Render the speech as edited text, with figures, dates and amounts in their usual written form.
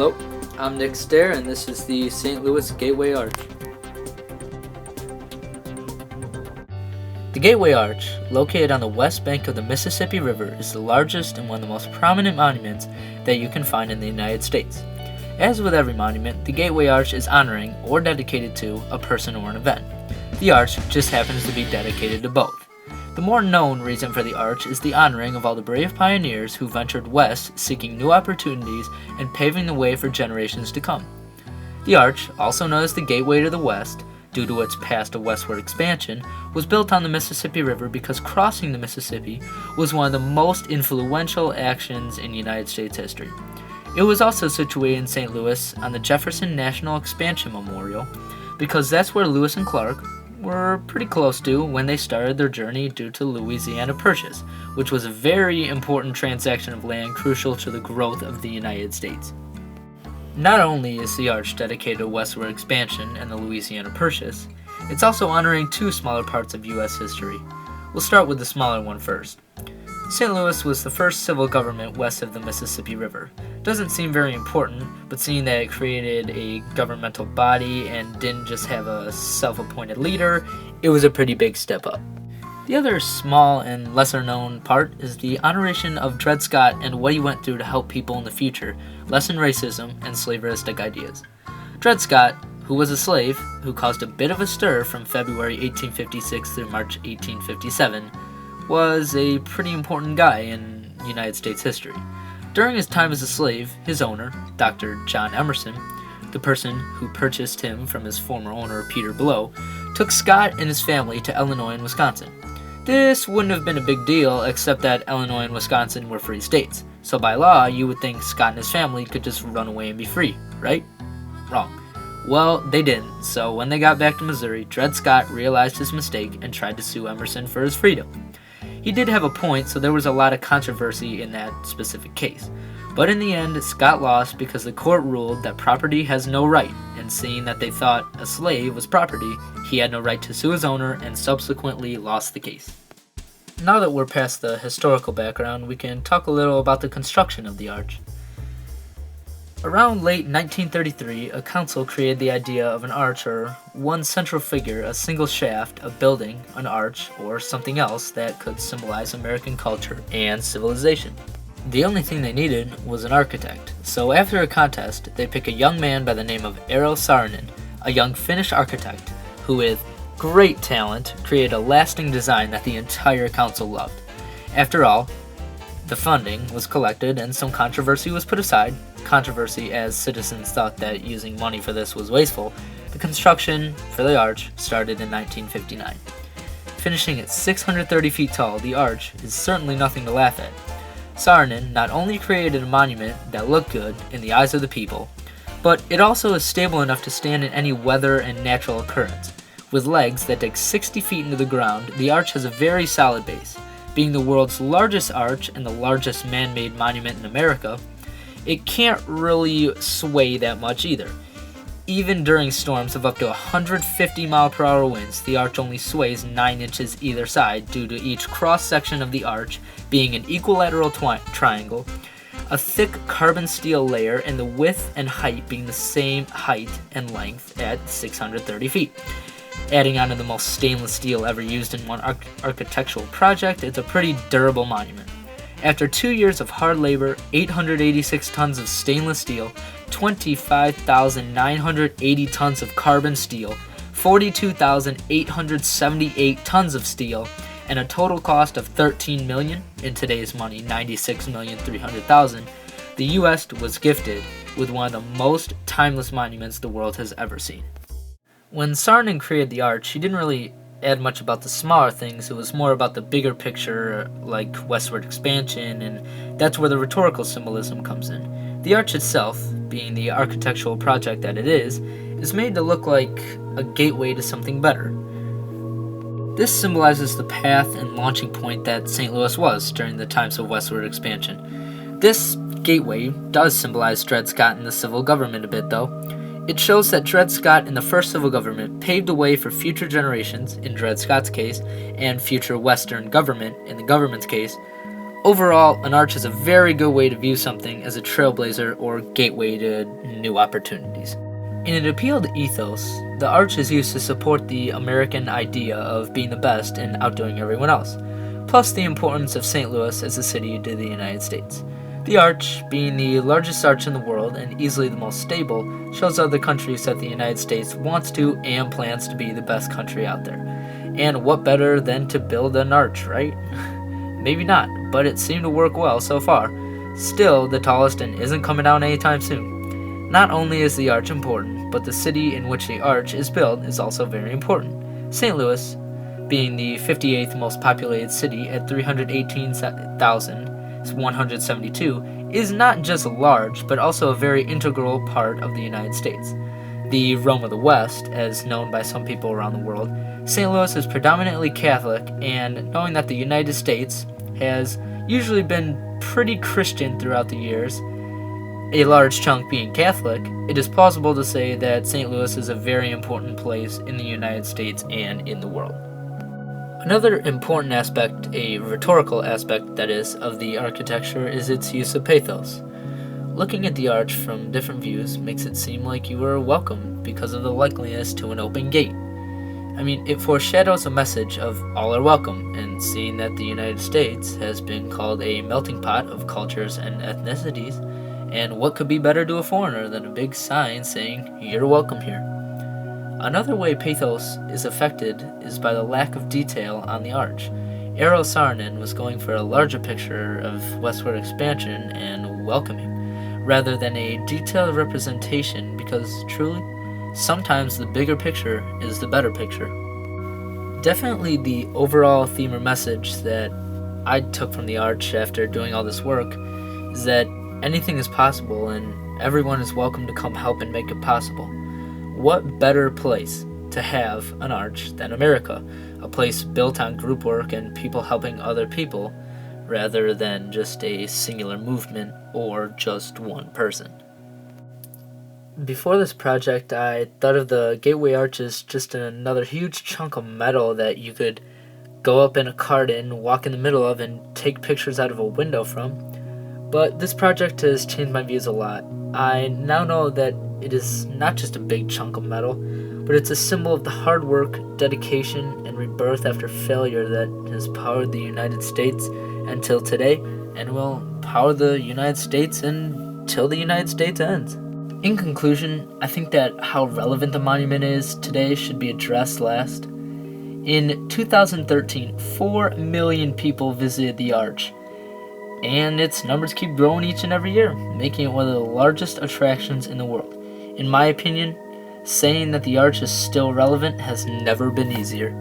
Hello, I'm Nick Stair, and this is the St. Louis Gateway Arch. The Gateway Arch, located on the west bank of the Mississippi River, is the largest and one of the most prominent monuments that you can find in the United States. As with every monument, the Gateway Arch is honoring or dedicated to a person or an event. The arch just happens to be dedicated to both. The more known reason for the arch is the honoring of all the brave pioneers who ventured west seeking new opportunities and paving the way for generations to come. The arch, also known as the Gateway to the West, due to its past westward expansion, was built on the Mississippi River because crossing the Mississippi was one of the most influential actions in United States history. It was also situated in St. Louis on the Jefferson National Expansion Memorial because that's where Lewis and Clark were pretty close to when they started their journey due to Louisiana Purchase, which was a very important transaction of land crucial to the growth of the United States. Not only is the arch dedicated to westward expansion and the Louisiana Purchase, it's also honoring two smaller parts of U.S. history. We'll start with the smaller one first. St. Louis was the first civil government west of the Mississippi River. Doesn't seem very important, but seeing that it created a governmental body and didn't just have a self-appointed leader, it was a pretty big step up. The other small and lesser known part is the honoration of Dred Scott and what he went through to help people in the future lessen racism and slaveristic ideas. Dred Scott, who was a slave who caused a bit of a stir from February 1856 through March 1857, was a pretty important guy in United States history. During his time as a slave, his owner, Dr. John Emerson, the person who purchased him from his former owner, Peter Blow, took Scott and his family to Illinois and Wisconsin. This wouldn't have been a big deal except that Illinois and Wisconsin were free states, so by law you would think Scott and his family could just run away and be free, right? Wrong. Well, they didn't, so when they got back to Missouri, Dred Scott realized his mistake and tried to sue Emerson for his freedom. He did have a point, so there was a lot of controversy in that specific case. But in the end, Scott lost because the court ruled that property has no right, and seeing that they thought a slave was property, he had no right to sue his owner and subsequently lost the case. Now that we're past the historical background, we can talk a little about the construction of the arch. Around late 1933, a council created the idea of an arch, or one central figure, a single shaft, a building, an arch, or something else that could symbolize American culture and civilization. The only thing they needed was an architect, so after a contest, they pick a young man by the name of Eero Saarinen, a young Finnish architect, who with great talent created a lasting design that the entire council loved. After all, the funding was collected and some controversy was put aside. Controversy as citizens thought that using money for this was wasteful. The construction for the arch started in 1959. Finishing at 630 feet tall, the arch is certainly nothing to laugh at. Saarinen not only created a monument that looked good in the eyes of the people, but it also is stable enough to stand in any weather and natural occurrence. With legs that dig 60 feet into the ground, the arch has a very solid base. Being the world's largest arch and the largest man-made monument in America, it can't really sway that much either. Even during storms of up to 150 mile-per-hour winds, the arch only sways 9 inches either side due to each cross-section of the arch being an equilateral triangle, a thick carbon steel layer, and the width and height being the same height and length at 630 feet. Adding on to the most stainless steel ever used in one architectural project, it's a pretty durable monument. After 2 years of hard labor, 886 tons of stainless steel, 25,980 tons of carbon steel, 42,878 tons of steel, and a total cost of $13 million, in today's money $96,300,000, the U.S. was gifted with one of the most timeless monuments the world has ever seen. When Saarinen created the arch, he didn't really add much about the smaller things. It was more about the bigger picture, like westward expansion, and that's where the rhetorical symbolism comes in. The arch itself, being the architectural project that it is made to look like a gateway to something better. This symbolizes the path and launching point that St. Louis was during the times of westward expansion. This gateway does symbolize Dred Scott and the civil government a bit, though. It shows that Dred Scott and the first civil government paved the way for future generations, in Dred Scott's case, and future Western government, in the government's case, Overall, an arch is a very good way to view something as a trailblazer or gateway to new opportunities. In an appeal to ethos, the arch is used to support the American idea of being the best and outdoing everyone else, plus the importance of St. Louis as a city to the United States. The arch, being the largest arch in the world and easily the most stable, shows other countries that the United States wants to and plans to be the best country out there. And what better than to build an arch, right? Maybe not, but it seemed to work well so far. Still, the tallest and isn't coming down anytime soon. Not only is the arch important, but the city in which the arch is built is also very important. St. Louis, being the 58th most populated city at 318,172, is not just large, but also a very integral part of the United States. The Rome of the West, as known by some people around the world, St. Louis is predominantly Catholic, and knowing that the United States has usually been pretty Christian throughout the years, a large chunk being Catholic, it is plausible to say that St. Louis is a very important place in the United States and in the world. Another important aspect, a rhetorical aspect that is, of the architecture is its use of pathos. Looking at the arch from different views makes it seem like you are welcome because of the likeliness to an open gate. I mean, it foreshadows a message of all are welcome, and seeing that the United States has been called a melting pot of cultures and ethnicities, and what could be better to a foreigner than a big sign saying, "You're welcome here." Another way pathos is affected is by the lack of detail on the arch. Eero Saarinen was going for a larger picture of westward expansion and welcoming, rather than a detailed representation, because truly, sometimes the bigger picture is the better picture. Definitely the overall theme or message that I took from the arch after doing all this work is that anything is possible and everyone is welcome to come help and make it possible. What better place to have an arch than America, a place built on group work and people helping other people, rather than just a singular movement or just one person. Before this project, I thought of the Gateway Arch as just another huge chunk of metal that you could go up in a cart in, walk in the middle of, and take pictures out of a window from. But this project has changed my views a lot. I now know that it is not just a big chunk of metal, but it's a symbol of the hard work, dedication, and rebirth after failure that has powered the United States until today, and will power the United States until the United States ends. In conclusion, I think that how relevant the monument is today should be addressed last. In 2013, 4 million people visited the arch, and its numbers keep growing each and every year, making it one of the largest attractions in the world. In my opinion, saying that the arch is still relevant has never been easier.